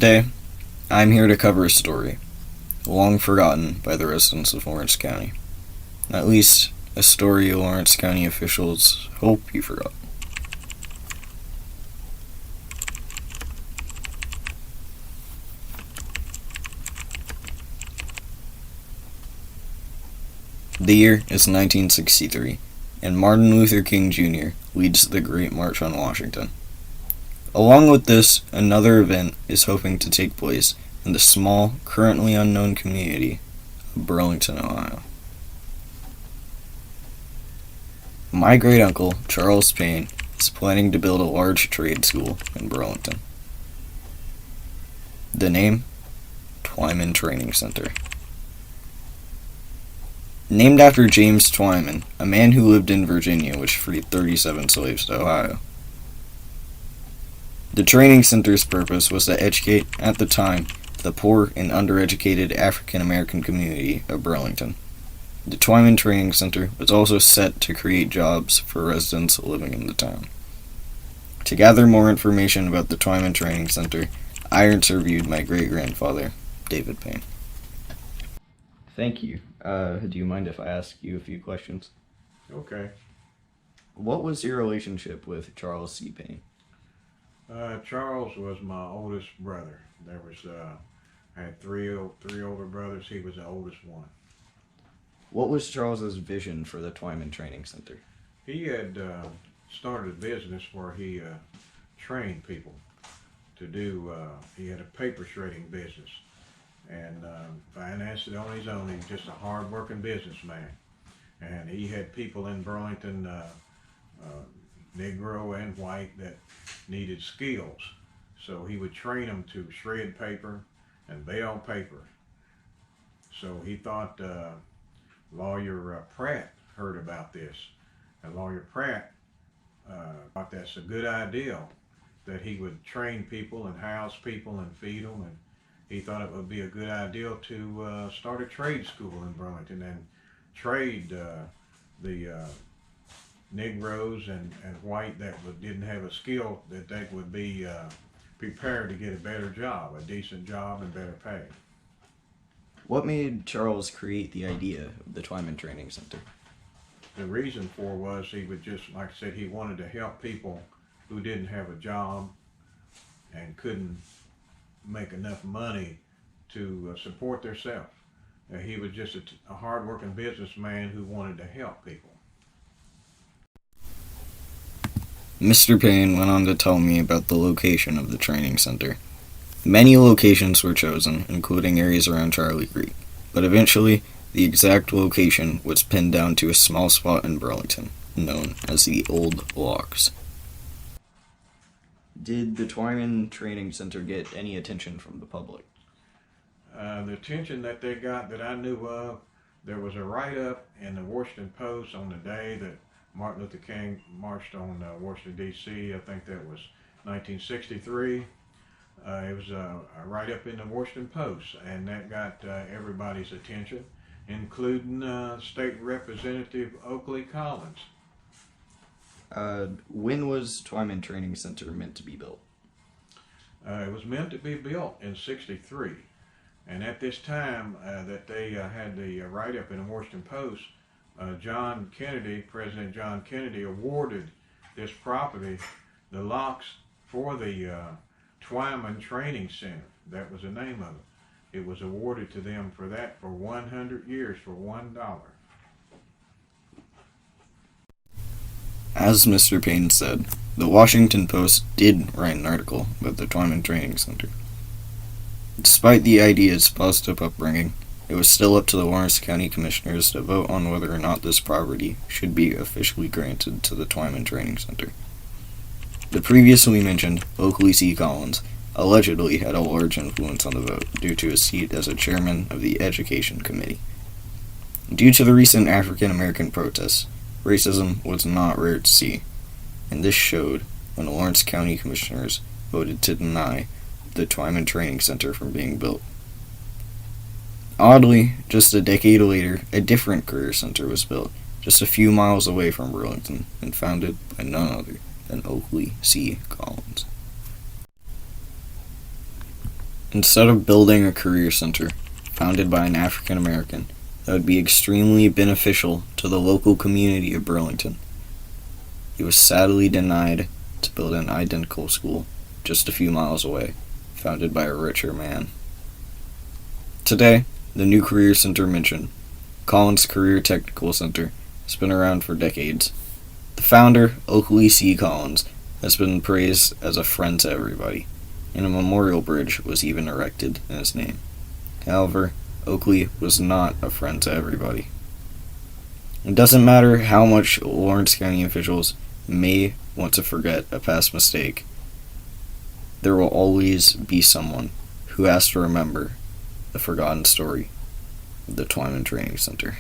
Today, I'm here to cover a story, long forgotten by the residents of Lawrence County. At least, a story Lawrence County officials hope you forgot. The year is 1963, and Martin Luther King Jr. leads the Great March on Washington. Along with this, another event is hoping to take place in the small, currently unknown community of Burlington, Ohio. My great-uncle, Charles Payne, is planning to build a large trade school in Burlington. The name? Twyman Training Center. Named after James Twyman, a man who lived in Virginia which freed 37 slaves to Ohio. The training center's purpose was to educate, at the time, the poor and undereducated African American community of Burlington. The Twyman Training Center was also set to create jobs for residents living in the town. To gather more information about the Twyman Training Center, I interviewed my great-grandfather, David Payne. Thank you. Do you mind if I ask you a few questions? Okay. What was your relationship with Charles C. Payne? Charles was my oldest brother. I had three older brothers. He was the oldest one. What was Charles's vision for the Twyman Training Center? He had started a business where he trained people to do. He had a paper shredding business and financed it on his own. He was just a hard-working businessman, and he had people in Burlington, Negro and white, that needed skills. So he would train them to shred paper and bale paper. So he thought Lawyer Pratt heard about this, and Lawyer Pratt thought that's a good idea, that he would train people and house people and feed them, and he thought it would be a good idea to start a trade school in Burlington and trade the Negroes and white that didn't have a skill, that they would be prepared to get a better job, a decent job and better pay. What made Charles create the idea of the Twyman Training Center? The reason for was he would just, like I said, he wanted to help people who didn't have a job and couldn't make enough money to support themselves. He was just a hard-working businessman who wanted to help people. Mr. Payne went on to tell me about the location of the training center. Many locations were chosen, including areas around Charlie Creek, but eventually the exact location was pinned down to a small spot in Burlington, known as the Old Locks. Did the Twyman Training Center get any attention from the public? The attention that they got that I knew of, there was a write-up in the Washington Post on the day that Martin Luther King marched on Washington, D.C. I think that was 1963. It was a write-up in the Washington Post, and that got everybody's attention, including State Representative Oakley Collins. When was Twyman Training Center meant to be built? It was meant to be built in '63, and at this time that they had the write-up in the Washington Post, John Kennedy, President John Kennedy, awarded this property, the locks, for the Twyman Training Center. That was the name of it. It was awarded to them for that for 100 years for $1. As Mr. Payne said, the Washington Post did write an article about the Twyman Training Center. Despite the idea's positive upbringing, it was still up to the Lawrence County Commissioners to vote on whether or not this property should be officially granted to the Twyman Training Center. The previously mentioned Oakley C. Collins allegedly had a large influence on the vote due to his seat as a chairman of the Education Committee. Due to the recent African American protests, racism was not rare to see, and this showed when the Lawrence County Commissioners voted to deny the Twyman Training Center from being built. Oddly, just a decade later, a different career center was built, just a few miles away from Burlington, and founded by none other than Oakley C. Collins. Instead of building a career center founded by an African American that would be extremely beneficial to the local community of Burlington, he was sadly denied to build an identical school just a few miles away, founded by a richer man. Today, the new career center mentioned, Collins Career Technical Center, has been around for decades. The founder, Oakley C. Collins, has been praised as a friend to everybody, and a memorial bridge was even erected in his name. However, Oakley was not a friend to everybody. It doesn't matter how much Lawrence County officials may want to forget a past mistake, there will always be someone who has to remember the forgotten story of the Twyman Training Center.